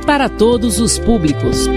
para todos os públicos.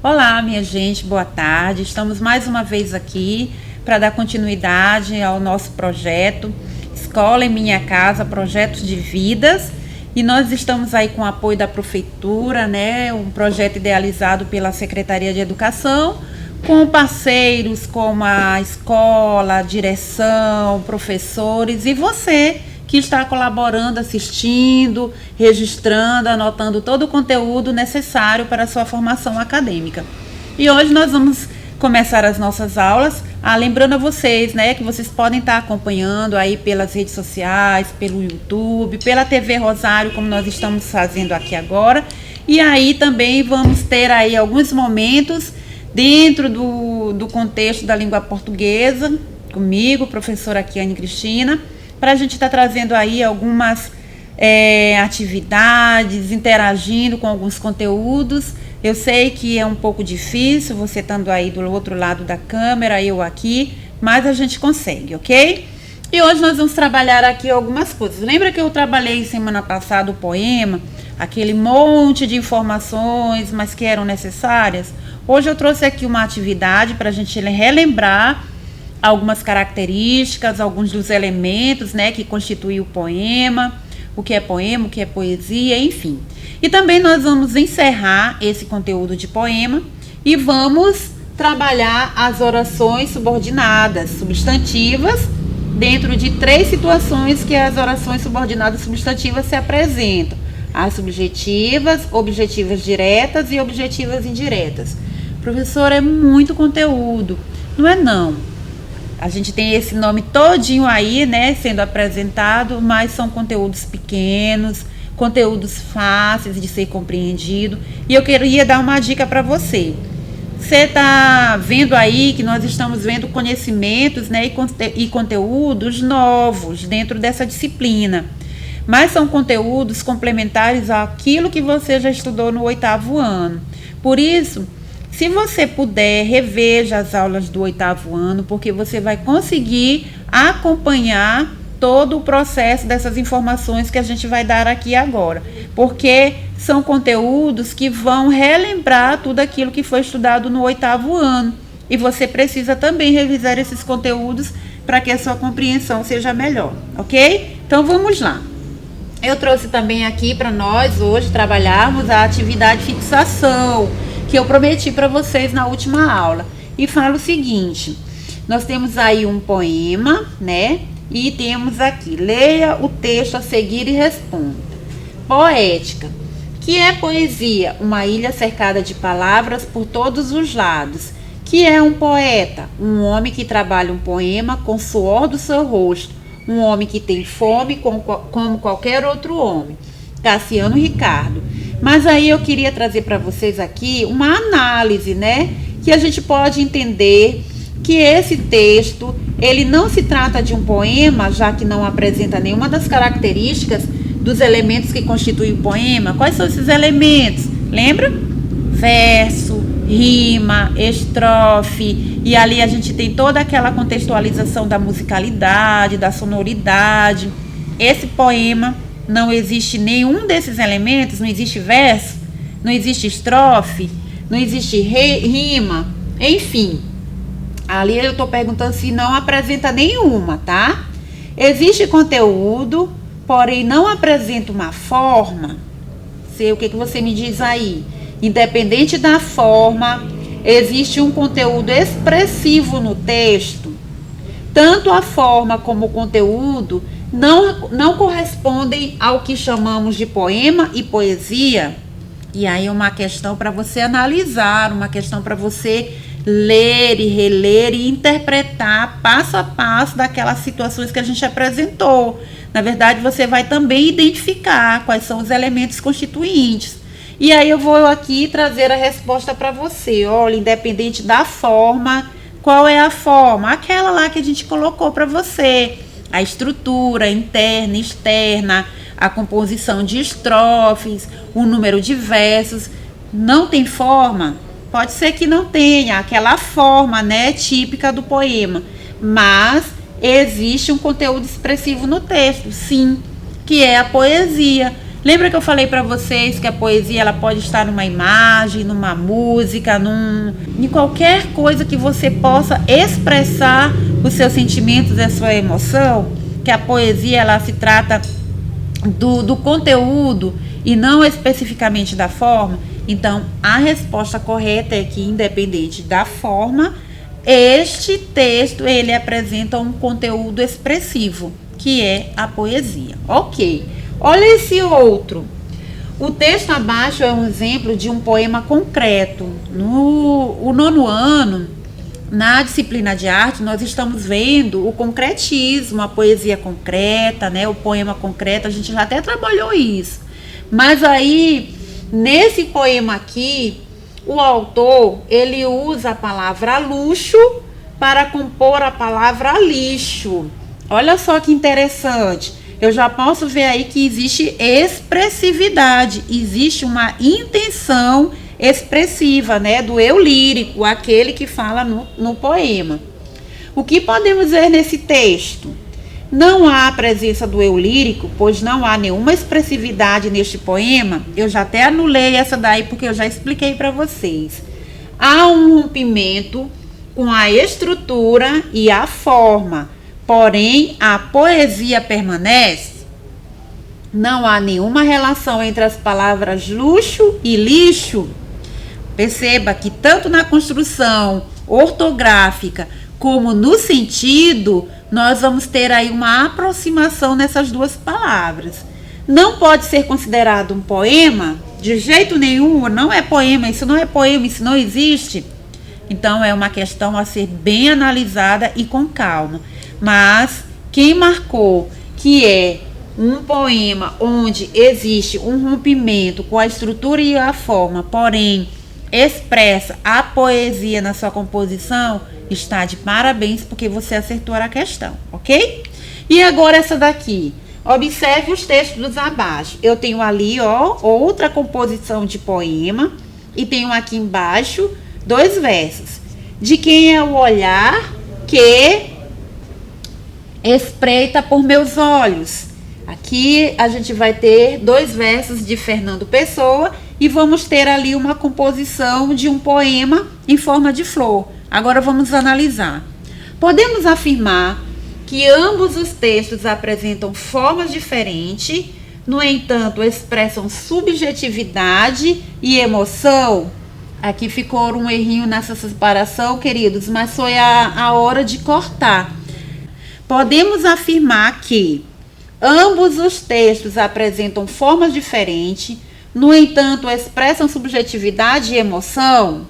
Olá, minha gente, boa tarde. Estamos mais uma vez aqui para dar continuidade ao nosso projeto Escola em Minha Casa, Projetos de Vidas. E nós estamos aí com o apoio da Prefeitura, né? Um projeto idealizado pela Secretaria de Educação, com parceiros como a escola, a direção, professores e você que está colaborando, assistindo, registrando, anotando todo o conteúdo necessário para a sua formação acadêmica. E hoje nós vamos começar as nossas aulas, lembrando a vocês, né, que vocês podem estar acompanhando aí pelas redes sociais, pelo YouTube, pela TV Rosário, como nós estamos fazendo aqui agora. E aí também vamos ter aí alguns momentos dentro do contexto da língua portuguesa, comigo, professora Kiane Cristina, para a gente estar trazendo aí algumas atividades, interagindo com alguns conteúdos. Eu sei que é um pouco difícil, você estando aí do outro lado da câmera, eu aqui, mas a gente consegue, ok? E hoje nós vamos trabalhar aqui algumas coisas. Lembra que eu trabalhei semana passada o poema, aquele monte de informações, mas que eram necessárias? Hoje eu trouxe aqui uma atividade para a gente relembrar algumas características, alguns dos elementos, né, que constituem o poema, o que é poesia, enfim. E também nós vamos encerrar esse conteúdo de poema e vamos trabalhar as orações subordinadas, substantivas, dentro de 3 situações que as orações subordinadas substantivas se apresentam: as subjetivas, objetivas diretas e objetivas indiretas. Professor, é muito conteúdo. Não é não. A gente tem esse nome todinho aí, né, sendo apresentado, mas são conteúdos pequenos, conteúdos fáceis de ser compreendido. E eu queria dar uma dica para você. Você está vendo aí que nós estamos vendo conhecimentos, né, e conteúdos novos dentro dessa disciplina. Mas são conteúdos complementares àquilo que você já estudou no 8º ano. Por isso, se você puder, reveja as aulas do 8º ano, porque você vai conseguir acompanhar todo o processo dessas informações que a gente vai dar aqui agora. Porque são conteúdos que vão relembrar tudo aquilo que foi estudado no 8º ano. E você precisa também revisar esses conteúdos para que a sua compreensão seja melhor, ok? Então vamos lá. Eu trouxe também aqui para nós hoje trabalharmos a atividade fixação, que eu prometi para vocês na última aula. E fala o seguinte: nós temos aí um poema, né? E temos aqui, leia o texto a seguir e responda. Poética. Que é poesia? Uma ilha cercada de palavras por todos os lados. Que é um poeta? Um homem que trabalha um poema com suor do seu rosto. Um homem que tem fome como qualquer outro homem. Cassiano Ricardo. Mas aí eu queria trazer para vocês aqui uma análise, né? Que a gente pode entender que esse texto, ele não se trata de um poema, já que não apresenta nenhuma das características dos elementos que constituem o poema. Quais são esses elementos? Lembra? Verso, rima, estrofe, e ali a gente tem toda aquela contextualização da musicalidade, da sonoridade. Esse poema não existe nenhum desses elementos, não existe verso, não existe estrofe, não existe rima, enfim. Ali eu estou perguntando se não apresenta nenhuma, tá? Existe conteúdo, porém não apresenta uma forma. Sei o que você me diz aí. Independente da forma, existe um conteúdo expressivo no texto. Tanto a forma como o conteúdo não correspondem ao que chamamos de poema e poesia. E aí uma questão para você analisar, uma questão para você ler e reler e interpretar passo a passo daquelas situações que a gente apresentou. Na verdade, você vai também identificar quais são os elementos constituintes. E aí eu vou aqui trazer a resposta para você. Olha, independente da forma, qual é a forma? Aquela lá que a gente colocou para você. A estrutura interna, externa, a composição de estrofes, o número de versos. Não tem forma? Pode ser que não tenha aquela forma, né, típica do poema, mas existe um conteúdo expressivo no texto, sim, que é a poesia. Lembra que eu falei para vocês que a poesia ela pode estar numa imagem, numa música, em qualquer coisa que você possa expressar os seus sentimentos e a sua emoção, que a poesia ela se trata do conteúdo e não especificamente da forma. Então, a resposta correta é que, independente da forma, este texto ele apresenta um conteúdo expressivo, que é a poesia. Ok. Olha esse outro. O texto abaixo é um exemplo de um poema concreto. No nono ano, na disciplina de arte, nós estamos vendo o concretismo, a poesia concreta, né? O poema concreto, a gente já até trabalhou isso. Mas aí, nesse poema aqui, o autor, ele usa a palavra luxo para compor a palavra lixo. Olha só que interessante. Eu já posso ver aí que existe expressividade, existe uma intenção expressiva, né, do eu lírico, aquele que fala no poema. O que podemos ver nesse texto? Não há a presença do eu lírico, pois não há nenhuma expressividade neste poema. Eu já até anulei essa daí porque eu já expliquei para vocês. Há um rompimento com a estrutura e a forma, porém a poesia permanece. Não há nenhuma relação entre as palavras luxo e lixo. Perceba que tanto na construção ortográfica como no sentido, nós vamos ter aí uma aproximação nessas duas palavras. Não pode ser considerado um poema, de jeito nenhum, não é poema, isso não é poema, isso não existe. Então é uma questão a ser bem analisada e com calma. Mas quem marcou que é um poema onde existe um rompimento com a estrutura e a forma, porém expressa a poesia na sua composição, está de parabéns porque você acertou a questão, ok? E agora essa daqui. Observe os textos abaixo. Eu tenho ali, ó, outra composição de poema e tenho aqui embaixo 2 versos. De quem é o olhar que espreita por meus olhos. Aqui a gente vai ter 2 versos de Fernando Pessoa e vamos ter ali uma composição de um poema em forma de flor. Agora vamos analisar. Podemos afirmar que ambos os textos apresentam formas diferentes, no entanto, expressam subjetividade e emoção. Aqui ficou um errinho nessa separação, queridos, mas foi a hora de cortar. Podemos afirmar que ambos os textos apresentam formas diferentes, no entanto, expressam subjetividade e emoção.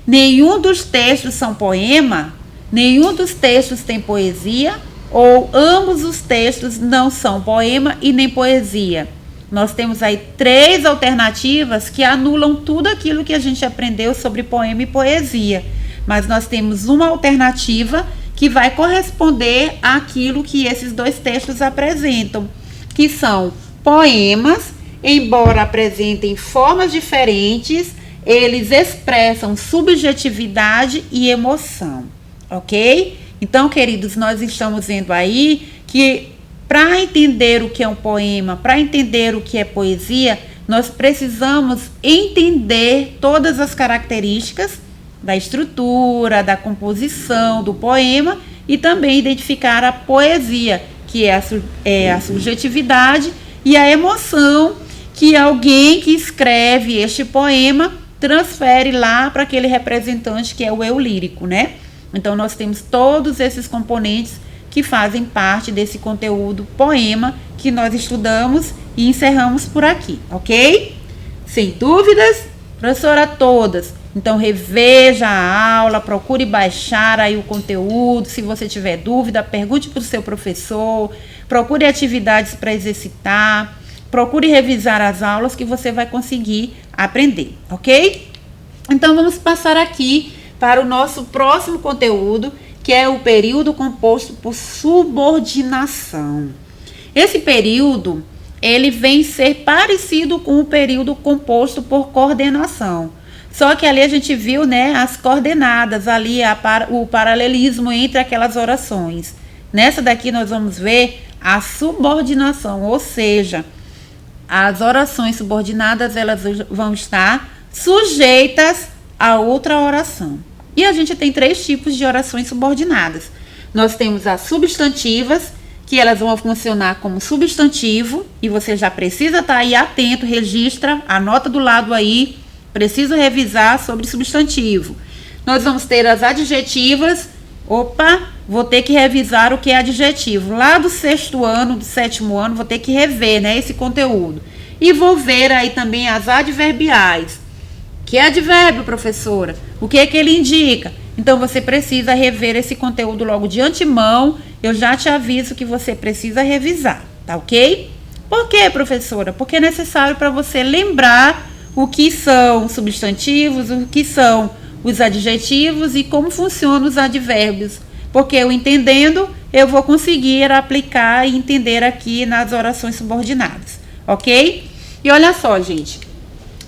Nenhum dos textos são poema, nenhum dos textos tem poesia, ou ambos os textos não são poema e nem poesia. Nós temos aí 3 alternativas que anulam tudo aquilo que a gente aprendeu sobre poema e poesia. Mas nós temos uma alternativa que vai corresponder àquilo que esses 2 textos apresentam, que são poemas, embora apresentem formas diferentes, eles expressam subjetividade e emoção, ok? Então, queridos, nós estamos vendo aí que para entender o que é um poema, para entender o que é poesia, nós precisamos entender todas as características da estrutura, da composição do poema e também identificar a poesia, que é a subjetividade e a emoção que alguém que escreve este poema transfere lá para aquele representante que é o eu lírico, né? Então, nós temos todos esses componentes que fazem parte desse conteúdo poema que nós estudamos e encerramos por aqui, ok? Sem dúvidas, professora, todas. Então, reveja a aula, procure baixar aí o conteúdo. Se você tiver dúvida, pergunte para o seu professor, procure atividades para exercitar, procure revisar as aulas que você vai conseguir aprender, ok? Então, vamos passar aqui para o nosso próximo conteúdo, que é o período composto por subordinação. Esse período ele vem ser parecido com o período composto por coordenação. Só que ali a gente viu, né, as coordenadas, ali o paralelismo entre aquelas orações. Nessa daqui nós vamos ver a subordinação, ou seja, as orações subordinadas elas vão estar sujeitas a outra oração. E a gente tem 3 tipos de orações subordinadas. Nós temos as substantivas, que elas vão funcionar como substantivo, e você já precisa estar aí atento, registra, anota do lado aí, preciso revisar sobre substantivo. Nós vamos ter as adjetivas. Vou ter que revisar o que é adjetivo. Lá do 6º ano, do 7º ano, vou ter que rever, né, esse conteúdo. E vou ver aí também as adverbiais. Que é advérbio, professora? O que é que ele indica? Então, você precisa rever esse conteúdo logo de antemão. Eu já te aviso que você precisa revisar, tá ok? Por quê, professora? Porque é necessário para você lembrar o que são substantivos, o que são os adjetivos e como funcionam os advérbios. Porque eu entendendo, eu vou conseguir aplicar e entender aqui nas orações subordinadas, ok? E olha só, gente,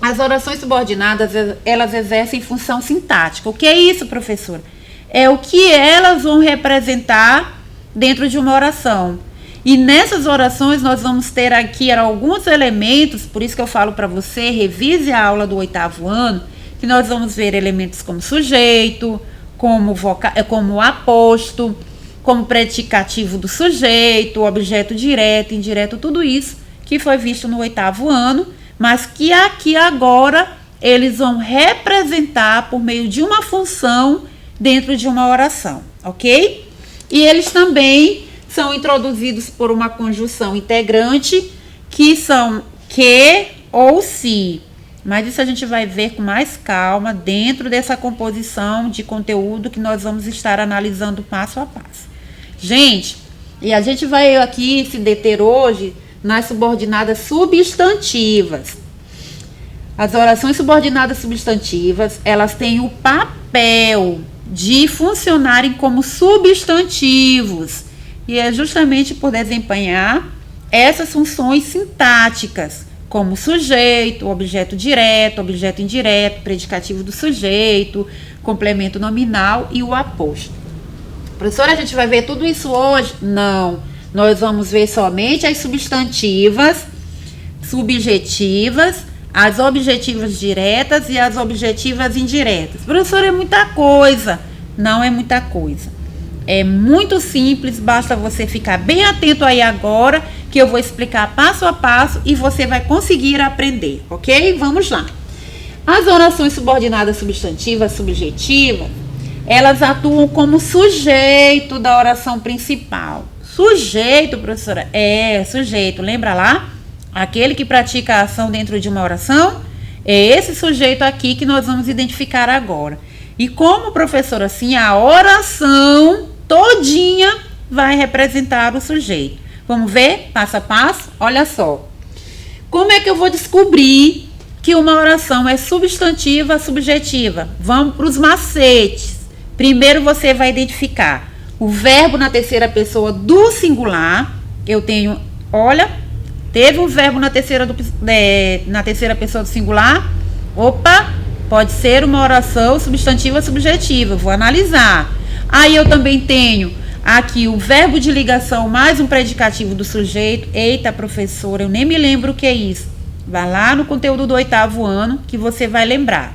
as orações subordinadas, elas exercem função sintática. O que é isso, professora? É o que elas vão representar dentro de uma oração. E nessas orações nós vamos ter aqui alguns elementos, por isso que eu falo para você, revise a aula do 8º ano, que nós vamos ver elementos como sujeito, como aposto, como predicativo do sujeito, objeto direto, indireto, tudo isso que foi visto no 8º ano, mas que aqui agora eles vão representar por meio de uma função dentro de uma oração, ok? E eles também são introduzidos por uma conjunção integrante, que são que ou se. Mas isso a gente vai ver com mais calma dentro dessa composição de conteúdo que nós vamos estar analisando passo a passo. Gente, e a gente vai aqui se deter hoje nas subordinadas substantivas. As orações subordinadas substantivas, elas têm o papel de funcionarem como substantivos. E é justamente por desempenhar essas funções sintáticas, como sujeito, objeto direto, objeto indireto, predicativo do sujeito, complemento nominal e o aposto. Professora, a gente vai ver tudo isso hoje? Não. Nós vamos ver somente as substantivas, subjetivas, as objetivas diretas e as objetivas indiretas. Professora, é muita coisa. Não é muita coisa. É muito simples, basta você ficar bem atento aí agora, que eu vou explicar passo a passo e você vai conseguir aprender, ok? Vamos lá. As orações subordinadas substantivas, subjetivas, elas atuam como sujeito da oração principal. Sujeito, professora? É, sujeito. Lembra lá? Aquele que pratica a ação dentro de uma oração? É esse sujeito aqui que nós vamos identificar agora. E como, professora, assim, a oração todinha vai representar o sujeito. Vamos ver passo a passo? Olha só. Como é que eu vou descobrir que uma oração é substantiva, subjetiva? Vamos para os macetes. Primeiro você vai identificar o verbo na terceira pessoa do singular. Eu tenho, olha, teve um verbo na terceira pessoa do singular. Opa, pode ser uma oração substantiva, subjetiva. Vou analisar. Aí eu também tenho aqui o verbo de ligação mais um predicativo do sujeito. Eita, professora, eu nem me lembro o que é isso. Vai lá no conteúdo do 8º ano que você vai lembrar.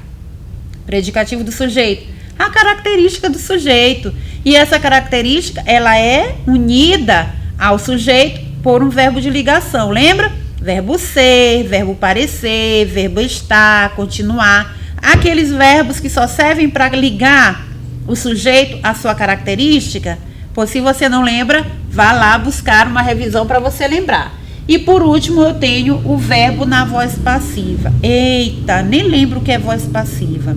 Predicativo do sujeito. A característica do sujeito. E essa característica, ela é unida ao sujeito por um verbo de ligação. Lembra? Verbo ser, verbo parecer, verbo estar, continuar. Aqueles verbos que só servem para ligar o sujeito à sua característica. Pois se você não lembra, vá lá buscar uma revisão para você lembrar. E por último, eu tenho o verbo na voz passiva. Eita, nem lembro o que é voz passiva.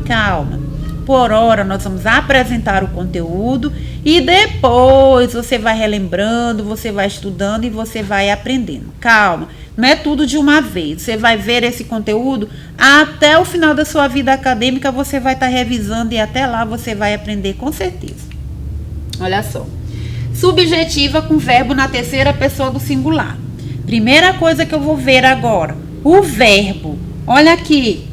Calma. Por hora, nós vamos apresentar o conteúdo e depois você vai relembrando, você vai estudando e você vai aprendendo. Calma, não é tudo de uma vez. Você vai ver esse conteúdo até o final da sua vida acadêmica, você vai estar revisando e até lá você vai aprender com certeza. Olha só. Subjetiva com verbo na terceira pessoa do singular. Primeira coisa que eu vou ver agora, o verbo. Olha aqui,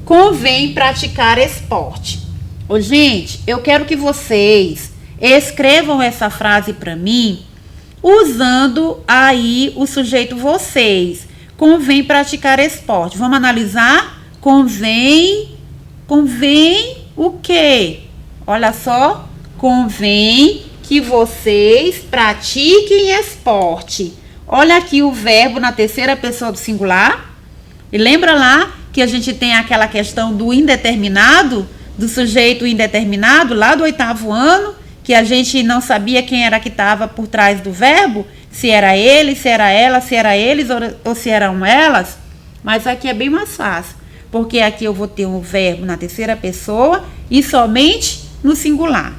convém praticar esporte. Ô, gente, eu quero que vocês escrevam essa frase para mim usando aí o sujeito vocês. Convém praticar esporte. Vamos analisar? Convém o quê? Olha só, convém que vocês pratiquem esporte. Olha aqui o verbo na terceira pessoa do singular. E lembra lá que a gente tem aquela questão do indeterminado, do sujeito indeterminado, lá do 8º ano, que a gente não sabia quem era que estava por trás do verbo, se era ele, se era ela, se era eles ou se eram elas. Mas aqui é bem mais fácil, porque aqui eu vou ter um verbo na terceira pessoa e somente no singular.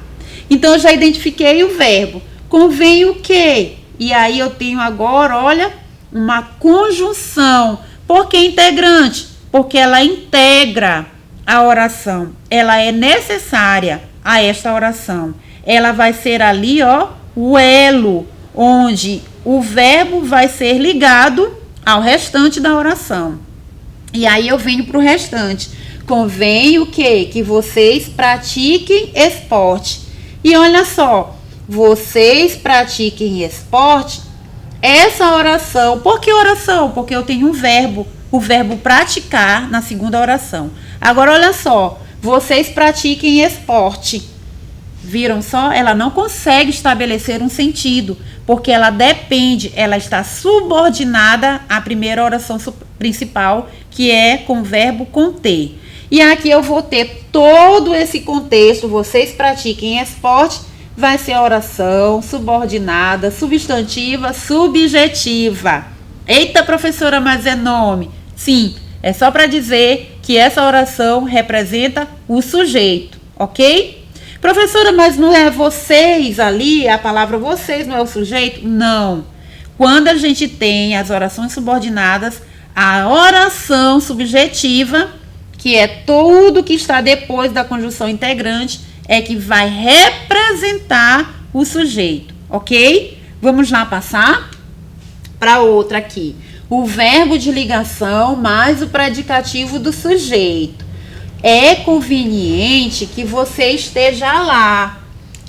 Então, eu já identifiquei o verbo. Convém o quê? E aí eu tenho agora, olha, uma conjunção. Por que integrante? Porque ela integra a oração. Ela é necessária a esta oração. Ela vai ser ali, ó, o elo, onde o verbo vai ser ligado ao restante da oração. E aí eu venho para o restante. Convém o quê? Que vocês pratiquem esporte. E olha só, vocês pratiquem esporte, essa oração. Por que oração? Porque eu tenho um verbo, o verbo praticar na segunda oração. Agora olha só, vocês pratiquem esporte. Viram só? Ela não consegue estabelecer um sentido, porque ela depende, ela está subordinada à primeira oração principal, que é com o verbo conter. E aqui eu vou ter todo esse contexto, vocês pratiquem esporte, vai ser a oração subordinada, substantiva, subjetiva. Eita, professora, mas é nome. Sim, é só para dizer que essa oração representa o sujeito, ok? Professora, mas não é vocês ali, a palavra vocês não é o sujeito? Não. Quando a gente tem as orações subordinadas, a oração subjetiva, que é tudo que está depois da conjunção integrante, é que vai representar o sujeito, ok? Vamos lá passar para outra aqui. O verbo de ligação mais o predicativo do sujeito. É conveniente que você esteja lá.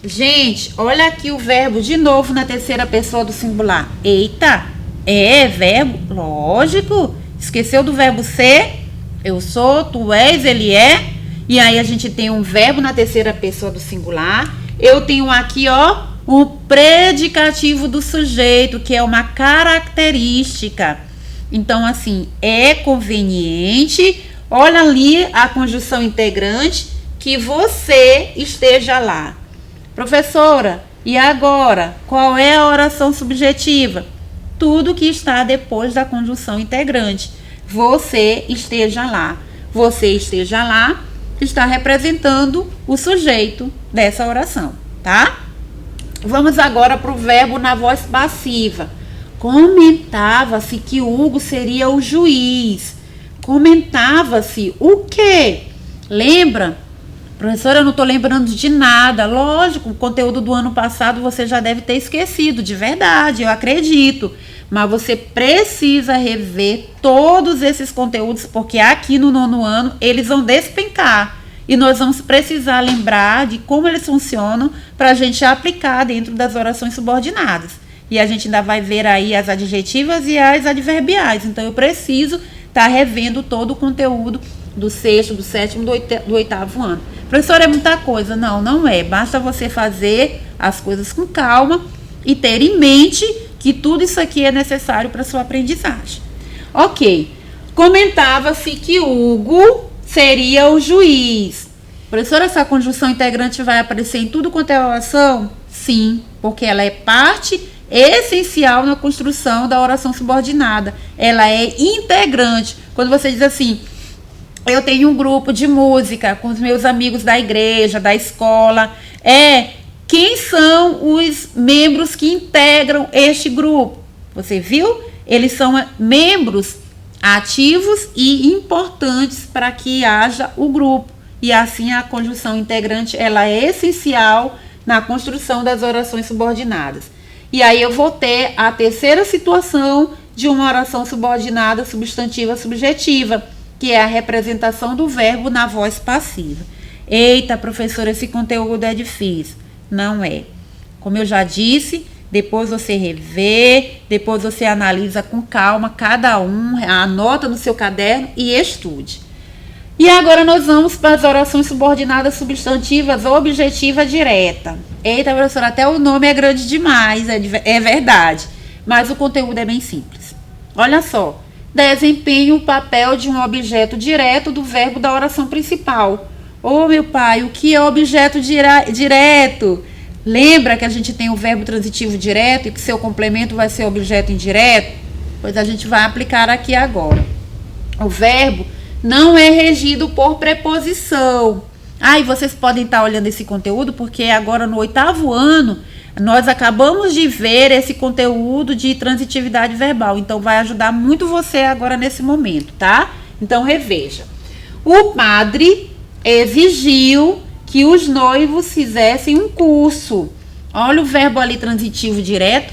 Gente, olha aqui o verbo de novo na terceira pessoa do singular. Eita, é verbo? Lógico. Esqueceu do verbo ser? Eu sou, tu és, ele é. E aí a gente tem um verbo na terceira pessoa do singular. Eu tenho aqui, ó, o predicativo do sujeito, que é uma característica. Então, assim, é conveniente, olha ali a conjunção integrante, que você esteja lá. Professora, e agora? Qual é a oração subjetiva? Tudo que está depois da conjunção integrante. Você esteja lá. Você esteja lá está representando o sujeito dessa oração, tá? Vamos agora para o verbo na voz passiva. Comentava-se que Hugo seria o juiz. Comentava-se o quê? Lembra? Professora, eu não estou lembrando de nada. Lógico, o conteúdo do ano passado você já deve ter esquecido, de verdade, eu acredito. Mas você precisa rever todos esses conteúdos, porque aqui no 9º ano eles vão despencar. E nós vamos precisar lembrar de como eles funcionam para a gente aplicar dentro das orações subordinadas. E a gente ainda vai ver aí as adjetivas e as adverbiais. Então eu preciso estar revendo todo o conteúdo do 6º, do 7º, do 8º ano. Professora, é muita coisa. Não, não é. Basta você fazer as coisas com calma e ter em mente que tudo isso aqui é necessário para a sua aprendizagem. Ok. Comentava-se que Hugo seria o juiz. Professora, essa conjunção integrante vai aparecer em tudo quanto é oração? Sim, porque ela é parte essencial na construção da oração subordinada. Ela é integrante. Quando você diz assim, eu tenho um grupo de música com os meus amigos da igreja, da escola, quem são os membros que integram este grupo? Você viu? Eles são membros ativos e importantes para que haja o grupo. E assim a conjunção integrante ela é essencial na construção das orações subordinadas. E aí eu vou ter a terceira situação, de uma oração subordinada substantiva subjetiva, que é a representação do verbo na voz passiva. Eita, professora, esse conteúdo é difícil. Não é. Como eu já disse, depois você revê, depois você analisa com calma cada um, anota no seu caderno e estude. E agora nós vamos para as orações subordinadas substantivas objetiva direta. Eita, professora, até o nome é grande demais, é verdade. Mas o conteúdo é bem simples. Olha só. Desempenha o papel de um objeto direto do verbo da oração principal. Ô, meu pai, o que é objeto direto? Lembra que a gente tem o verbo transitivo direto e que seu complemento vai ser objeto indireto? Pois a gente vai aplicar aqui agora. O verbo não é regido por preposição. E vocês podem estar olhando esse conteúdo porque agora no 8º ano nós acabamos de ver esse conteúdo de transitividade verbal. Então vai ajudar muito você agora nesse momento, tá? Então reveja. O padre exigiu que os noivos fizessem um curso. Olha o verbo ali transitivo direto.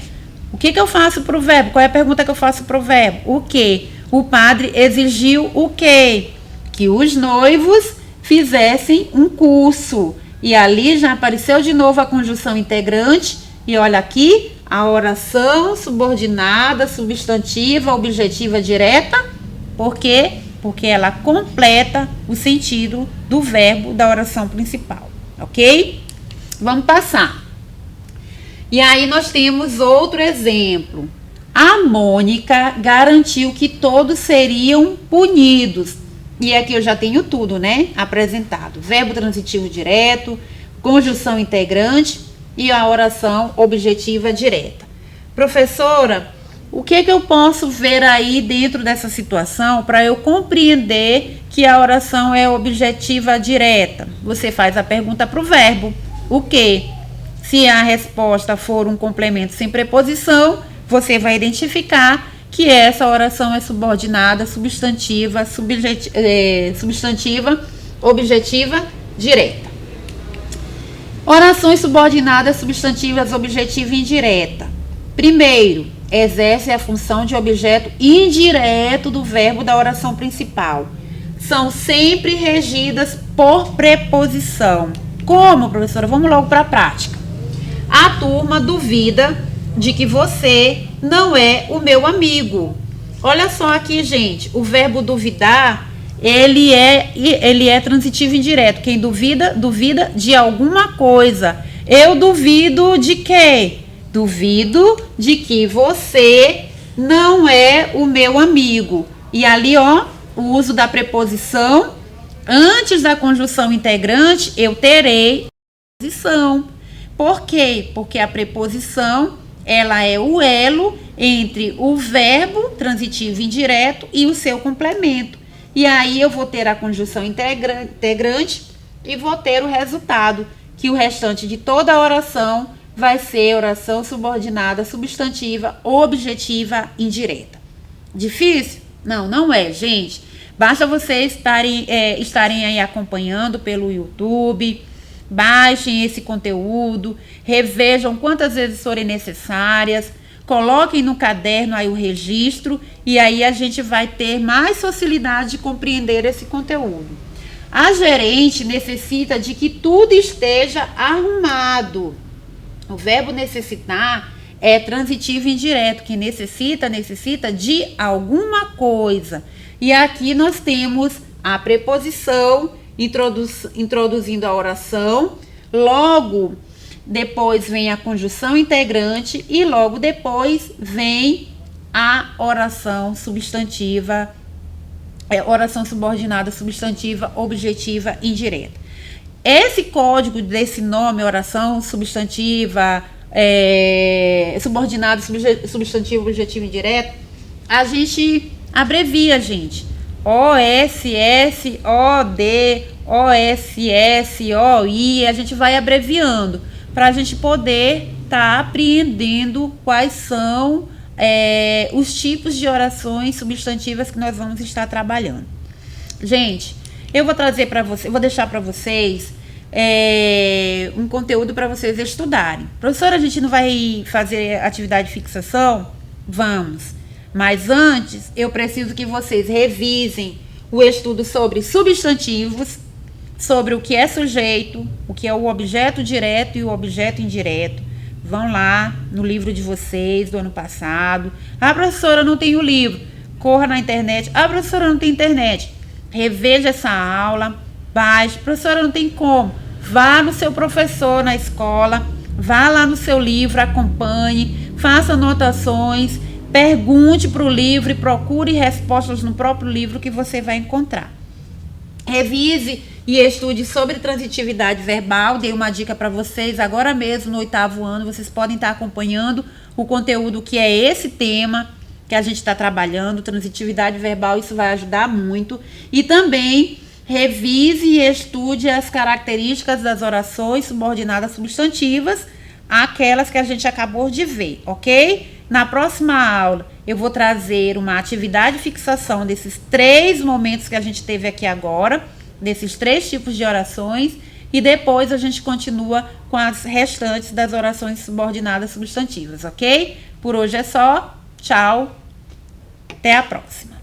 O que eu faço para o verbo? Qual é a pergunta que eu faço para o verbo? O quê? O padre exigiu o quê? Que os noivos fizessem um curso. E ali já apareceu de novo a conjunção integrante. E olha aqui, a oração subordinada, substantiva, objetiva direta. Por quê? Porque ela completa o sentido do verbo da oração principal, ok? Vamos passar. E aí nós temos outro exemplo. A Mônica garantiu que todos seriam punidos. E aqui eu já tenho tudo, né? Apresentado. Verbo transitivo direto, conjunção integrante e a oração objetiva direta. Professora, o que eu posso ver aí dentro dessa situação para eu compreender que a oração é objetiva direta? Você faz a pergunta para o verbo. O quê? Se a resposta for um complemento sem preposição, você vai identificar que essa oração é subordinada, substantiva, substantiva, objetiva, direta. Orações subordinadas, substantivas, objetiva e indireta. Primeiro, exerce a função de objeto indireto do verbo da oração principal. São sempre regidas por preposição. Como, professora? Vamos logo para a prática. A turma duvida de que você não é o meu amigo. Olha só aqui, gente. O verbo duvidar, ele é transitivo indireto. Quem duvida, duvida de alguma coisa. Eu duvido de quê? Duvido de que você não é o meu amigo. E ali, ó, o uso da preposição. Antes da conjunção integrante, eu terei preposição. Por quê? Porque a preposição, ela é o elo entre o verbo transitivo indireto e o seu complemento. E aí eu vou ter a conjunção integrante e vou ter o resultado, que o restante de toda a oração vai ser oração subordinada, substantiva, objetiva, indireta. Difícil? Não, não é, gente. Basta vocês estarem aí acompanhando pelo YouTube, baixem esse conteúdo, revejam quantas vezes forem necessárias, coloquem no caderno aí o registro e aí a gente vai ter mais facilidade de compreender esse conteúdo. A gerente necessita de que tudo esteja arrumado. O verbo necessitar é transitivo indireto, que necessita de alguma coisa. E aqui nós temos a preposição introduzindo a oração, logo depois vem a conjunção integrante e logo depois vem a oração substantiva, oração subordinada, substantiva, objetiva, indireta. Esse código desse nome, oração substantiva, subordinada, substantiva, objetiva, indireta, a gente abrevia, gente. OSS, OD, OSS, OI, a gente vai abreviando para a gente poder estar apreendendo quais são os tipos de orações substantivas que nós vamos estar trabalhando. Gente, eu vou trazer para vocês, vou deixar para vocês um conteúdo para vocês estudarem. Professora, a gente não vai fazer atividade de fixação? Vamos. Mas antes, eu preciso que vocês revisem o estudo sobre substantivos, sobre o que é sujeito, o que é o objeto direto e o objeto indireto. Vão lá no livro de vocês do ano passado. Ah, professora, não tem o livro. Corra na internet. Ah, professora, não tem internet. Reveja essa aula, baixe. Professora, não tem como. Vá no seu professor na escola, vá lá no seu livro, acompanhe, faça anotações, pergunte para o livro e procure respostas no próprio livro que você vai encontrar. Revise e estude sobre transitividade verbal. Dei uma dica para vocês agora mesmo no 8º ano. Vocês podem estar acompanhando o conteúdo que é esse tema que a gente está trabalhando, transitividade verbal. Isso vai ajudar muito. E também revise e estude as características das orações subordinadas substantivas, aquelas que a gente acabou de ver, ok? Na próxima aula, eu vou trazer uma atividade de fixação desses 3 momentos que a gente teve aqui agora, desses 3 tipos de orações, e depois a gente continua com as restantes das orações subordinadas substantivas, ok? Por hoje é só. Tchau. Até a próxima.